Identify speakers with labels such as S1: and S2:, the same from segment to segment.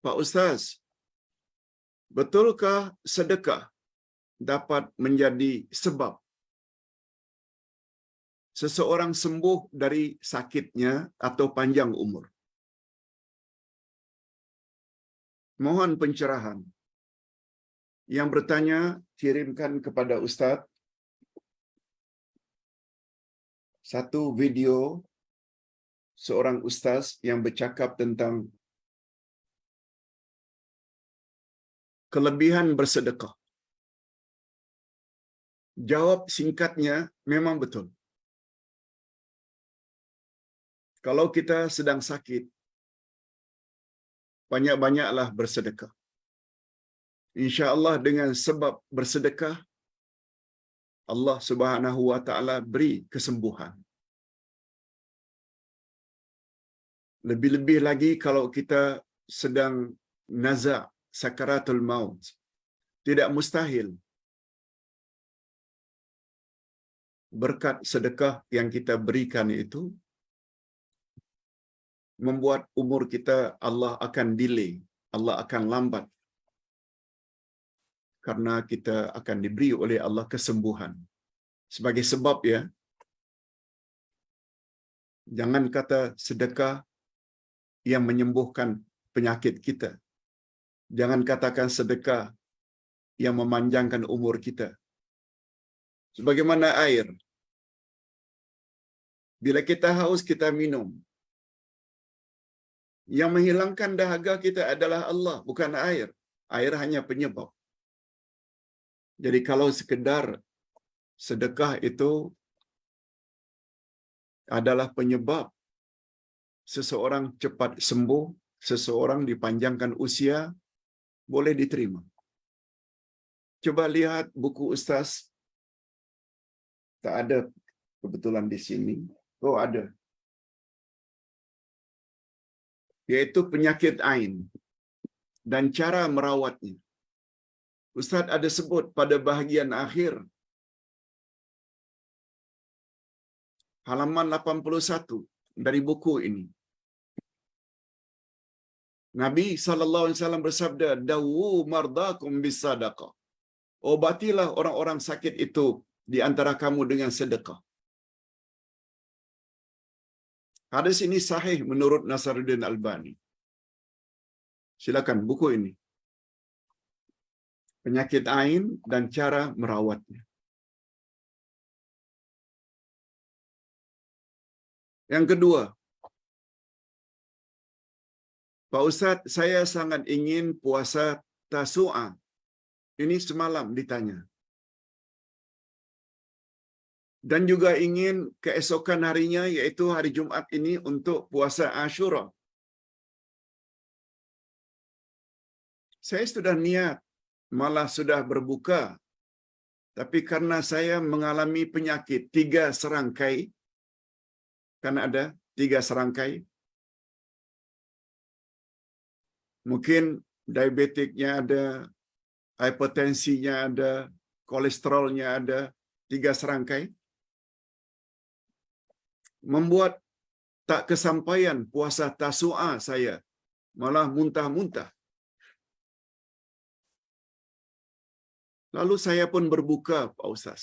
S1: Pak Ustaz, betulkah sedekah dapat menjadi sebab seseorang sembuh dari sakitnya atau panjang umur? Mohon pencerahan. Yang bertanya, kirimkan kepada Ustaz satu video seorang ustaz yang bercakap tentang kelebihan bersedekah. Jawab singkatnya, memang betul. Kalau kita sedang sakit, banyak-banyaklah bersedekah. InsyaAllah dengan sebab bersedekah, Allah Subhanahu wa Ta'ala beri kesembuhan. Lebih-lebih lagi kalau kita sedang nazak sakaratul maut. Tidak mustahil berkat sedekah yang kita berikan itu membuat umur kita Allah akan delay, Allah akan lambat. Karena kita akan diberi oleh Allah kesembuhan. Sebagai sebab ya, jangan kata sedekah yang menyembuhkan penyakit kita. Jangan katakan sedekah yang memanjangkan umur kita. Sebagaimana air. Bila kita haus, kita minum. Yang menghilangkan dahaga kita adalah Allah, bukan air. Air hanya penyebab. Jadi kalau sekedar sedekah itu adalah penyebab seseorang cepat sembuh, seseorang dipanjangkan usia, boleh diterima. Coba lihat buku Ustaz. Tak ada kebetulan di sini. Oh, ada. Yaitu penyakit ain dan cara merawatnya. Ustaz ada sebut pada bahagian akhir halaman 81 dari buku ini. Nabi SAW bersabda, "Dawu mardakum bisadaqah." Obatilah orang-orang sakit itu di antara kamu dengan sedekah. Hadis ini sahih menurut Nasruddin Albani. Silakan buku ini. Penyakit ain dan cara merawatnya. Yang kedua, Pak Ustaz, saya sangat ingin puasa Tasu'a. Ini semalam ditanya. Dan juga ingin keesokan harinya, yaitu hari Jumat ini, untuk puasa Ashura. Saya sudah niat, malah sudah berbuka. Tapi karena saya mengalami penyakit 3 serangkai, kan ada 3 serangkai, mungkin diabetiknya ada, hipertensinya ada, kolesterolnya ada, 3 serangkai, membuat tak kesampaian puasa Tasu'a saya, malah muntah-muntah. Lalu saya pun berbuka, Pak Ustaz.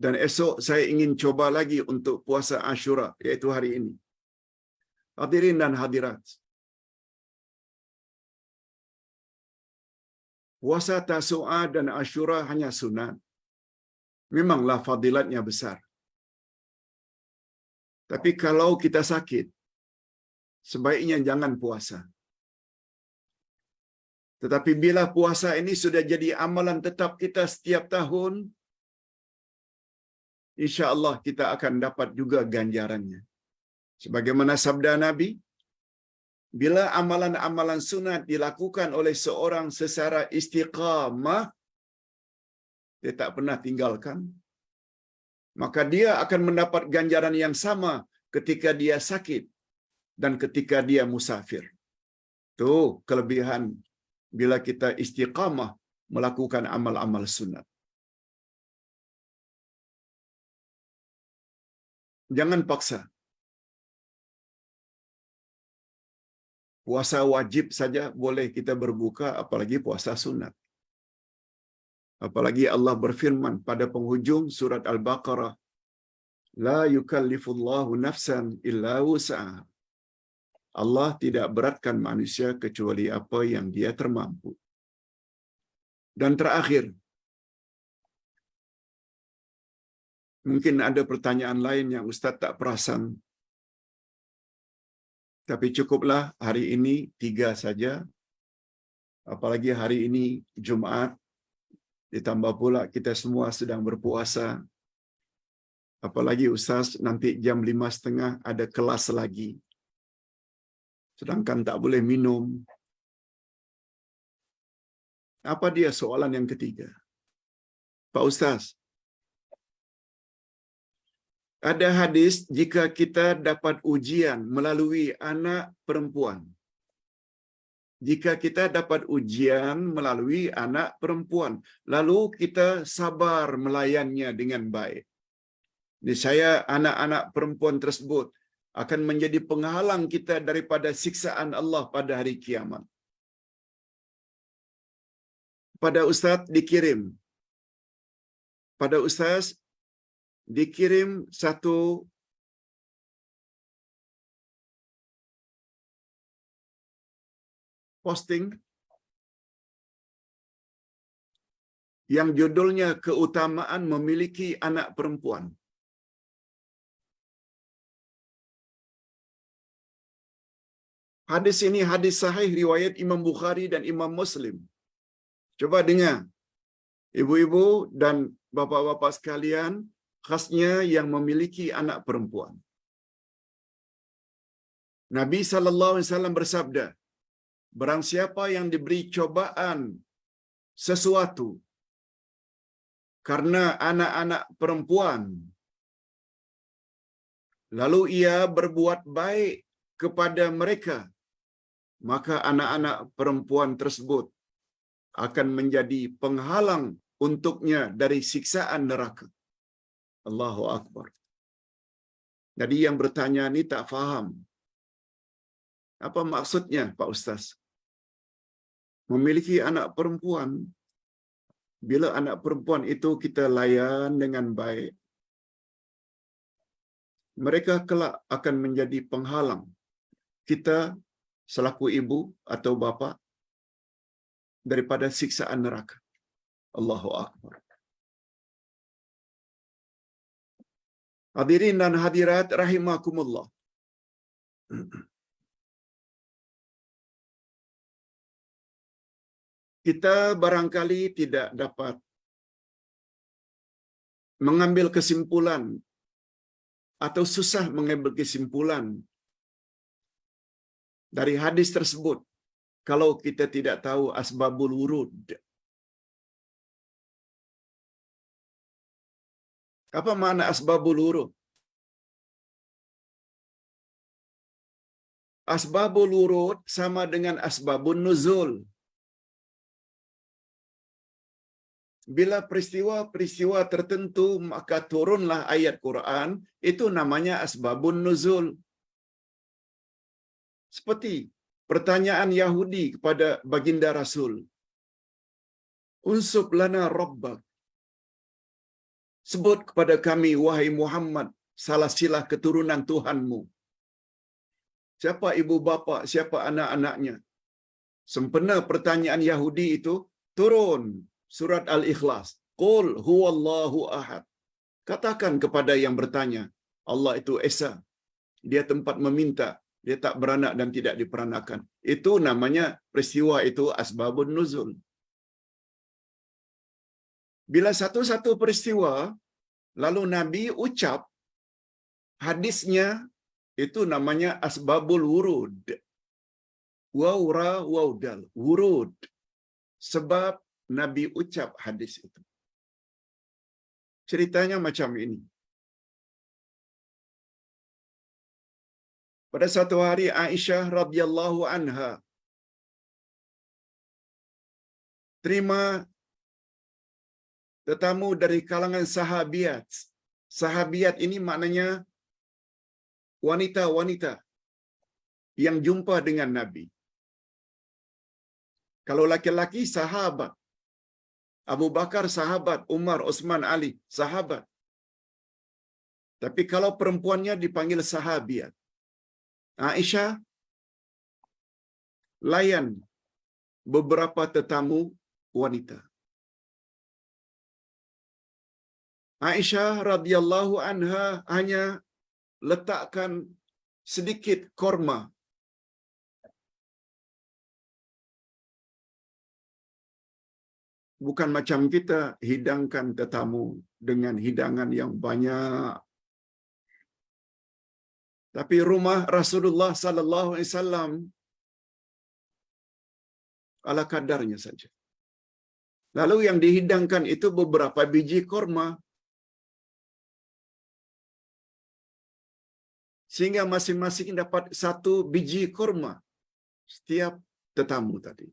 S1: Dan esok saya ingin coba lagi untuk puasa Ashura, yaitu hari ini. Hadirin dan hadirat, puasa Tasu'a dan Ashura hanya sunat. Memanglah fadilatnya besar. Tapi kalau kita sakit, sebaiknya jangan puasa. Tetapi bila puasa ini sudah jadi amalan tetap kita setiap tahun, insya-Allah kita akan dapat juga ganjarannya. Sebagaimana sabda Nabi, bila amalan-amalan sunat dilakukan oleh seorang secara istiqamah, dia tak pernah tinggalkan, maka dia akan mendapat ganjaran yang sama ketika dia sakit dan ketika dia musafir. Itu kelebihan bila kita istiqamah melakukan amal-amal sunat. Jangan paksa. Puasa wajib saja boleh kita berbuka, apalagi puasa sunat. Apalagi Allah berfirman pada penghujung surat Al-Baqarah, la yukallifullahu nafsan illa wus'aha. Allah tidak beratkan manusia kecuali apa yang dia termampu. Dan terakhir, mungkin ada pertanyaan lain yang Ustaz tak perasan, tapi cukuplah hari ini 3 saja. Apalagi hari ini Jumaat, ditambah pula kita semua sedang berpuasa. Apalagi Ustaz nanti jam 5.30 ada kelas lagi. Sedangkan tak boleh minum. Apa dia soalan yang ketiga? Pak Ustaz, ada hadis jika kita dapat ujian melalui anak perempuan. Jika kita dapat ujian melalui anak perempuan, lalu kita sabar melayannya dengan baik, niscaya anak-anak perempuan tersebut akan menjadi penghalang kita daripada siksaan Allah pada hari kiamat. Pada Ustaz dikirim satu posting yang judulnya keutamaan memiliki anak perempuan. Hadis ini hadis sahih riwayat Imam Bukhari dan Imam Muslim. Coba dengar, ibu-ibu dan bapak-bapak sekalian, khasnya yang memiliki anak perempuan. Nabi SAW bersabda, barang siapa yang diberi cobaan sesuatu karena anak-anak perempuan, lalu ia berbuat baik kepada mereka, maka anak-anak perempuan tersebut akan menjadi penghalang untuknya dari siksaan neraka. Allahu Akbar. Jadi yang bertanya ini tak faham. Apa maksudnya Pak Ustaz? Memiliki anak perempuan, bila anak perempuan itu kita layan dengan baik, mereka kelak akan menjadi penghalang kita selaku ibu atau bapa daripada siksaan neraka. Allahu Akbar. Hadirin dan hadirat rahimakumullah. Kita barangkali tidak dapat mengambil kesimpulan atau susah mengambil kesimpulan dari hadis tersebut kalau kita tidak tahu asbabul wurud. Apa makna asbabul wurud? Asbabul wurud sama dengan asbabun nuzul. Bila peristiwa-peristiwa tertentu maka turunlah ayat Quran, itu namanya asbabun nuzul. Seperti pertanyaan Yahudi kepada baginda Rasul, unsub lana rabbak, sebut kepada kami wahai Muhammad salasilah keturunan Tuhanmu. Siapa ibu bapa, siapa anak-anaknya? Sempena pertanyaan Yahudi itu, turun surat Al-Ikhlas. Qul huwallahu ahad. Katakan kepada yang bertanya, Allah itu Esa. Dia tempat meminta, dia tak beranak dan tidak diperanakan. Itu namanya peristiwa itu asbabun nuzul. Bila satu-satu peristiwa, lalu Nabi ucap hadisnya, itu namanya asbabul wurud. Wawra wawdal, wurud. Sebab Nabi ucap hadis itu. Ceritanya macam ini. Pada satu hari Aisyah radhiyallahu anha terima tetamu dari kalangan sahabiat. Sahabiat ini maknanya wanita-wanita yang jumpa dengan Nabi. Kalau laki-laki sahabat, Abu Bakar sahabat, Umar, Utsman, Ali sahabat. Tapi kalau perempuannya dipanggil sahabiat. Aisyah layan beberapa tetamu wanita. Aisyah radhiyallahu anha hanya letakkan sedikit korma. Bukan macam kita hidangkan tetamu dengan hidangan yang banyak. Tapi rumah Rasulullah sallallahu alaihi wasallam ala kadarnya saja. Lalu yang dihidangkan itu beberapa biji korma. Sehingga masing-masing dapat 1 biji korma setiap tetamu tadi.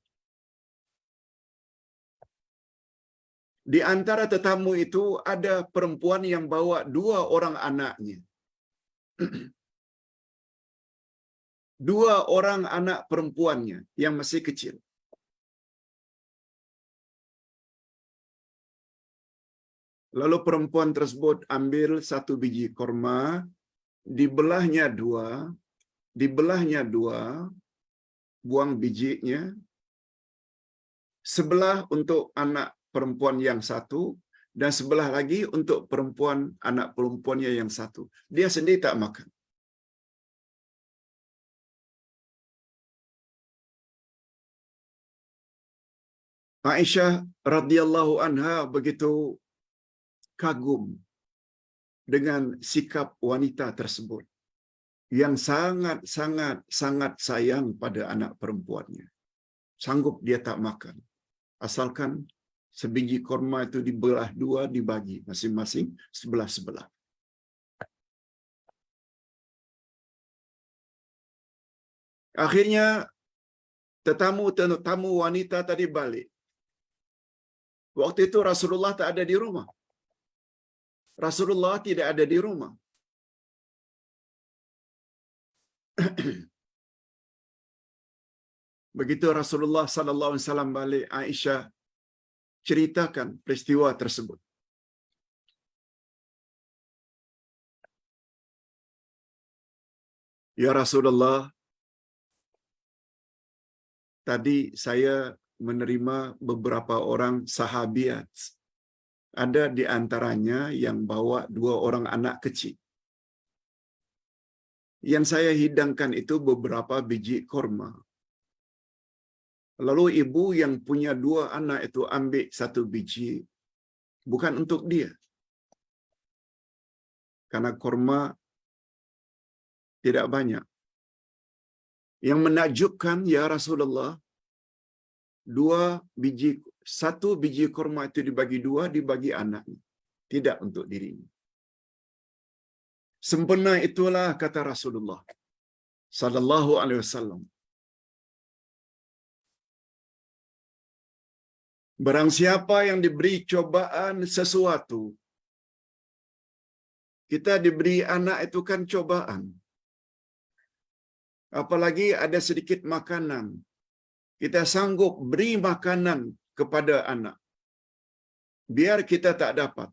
S1: Di antara tetamu itu ada perempuan yang bawa 2 orang anaknya. 2 orang anak perempuannya yang masih kecil. Lalu perempuan tersebut ambil 1 biji korma, dibelahnya 2, buang bijinya. Sebelah untuk anak perempuan yang 1 dan sebelah lagi untuk anak perempuannya yang 1. Dia sendiri tak makan. Aisyah radhiyallahu anha begitu kagum dengan sikap wanita tersebut yang sangat sayang pada anak perempuannya. Sanggup dia tak makan. Asalkan sebiji korma itu dibelah 2, dibagi masing-masing sebelah-sebelah. Akhirnya tetamu wanita tadi balik. Waktu itu Rasulullah tak ada di rumah. Rasulullah tidak ada di rumah. Begitu Rasulullah sallallahu alaihi wasallam balik, Aisyah ceritakan peristiwa tersebut. Ya Rasulullah, tadi saya menerima beberapa orang sahabiat. Ada di antaranya yang bawa 2 orang anak kecil. Yang saya hidangkan itu beberapa biji korma. Lalu ibu yang punya 2 anak itu ambil 1 biji. Bukan untuk dia. Karena korma tidak banyak. Yang menakjubkan, ya Rasulullah, 1 biji korma itu dibagi 2, dibagi anaknya. Tidak untuk dirinya. Sempurna itulah kata Rasulullah sallallahu alaihi wasallam. Barang siapa yang diberi cobaan sesuatu, kita diberi anak itu kan cobaan. Apalagi ada sedikit makanan, kita sanggup beri makanan kepada anak. Biar kita tak dapat.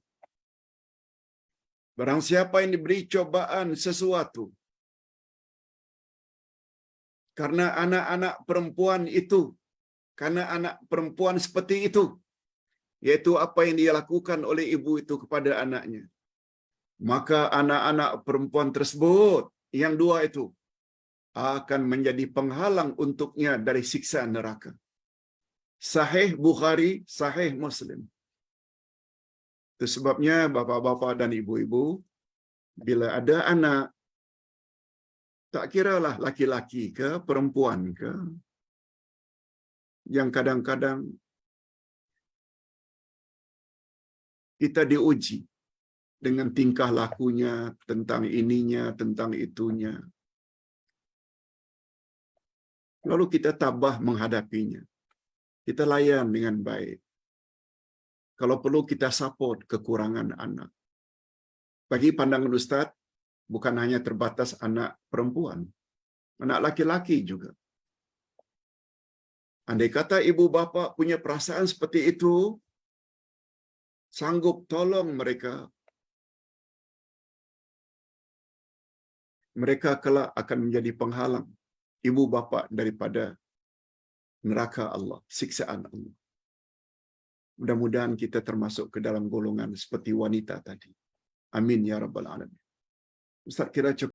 S1: Barang siapa yang diberi cobaan sesuatu, karena anak-anak perempuan itu, karena anak perempuan seperti itu, yaitu apa yang dia lakukan oleh ibu itu kepada anaknya, maka anak-anak perempuan tersebut, yang 2 itu, akan menjadi penghalang untuknya dari siksa neraka. Sahih Bukhari, Sahih Muslim. Itu sebabnya bapa-bapa dan ibu-ibu, bila ada anak, tak kiralah laki-laki ke perempuan ke, yang kadang-kadang kita diuji dengan tingkah lakunya, tentang ininya, tentang itunya. Lalu kita tabah menghadapinya. Kita layan dengan baik. Kalau perlu kita support kekurangan anak. Bagi pandangan Ustaz, bukan hanya terbatas anak perempuan. anak laki-laki juga. Andai kata ibu bapa punya perasaan seperti itu, sanggup tolong mereka, mereka kelak akan menjadi penghalang ibu bapa daripada neraka Allah, siksaan Allah. Mudah-mudahan kita termasuk ke dalam golongan seperti wanita tadi. Amin ya rabbal alamin. Ustaz kira cukup.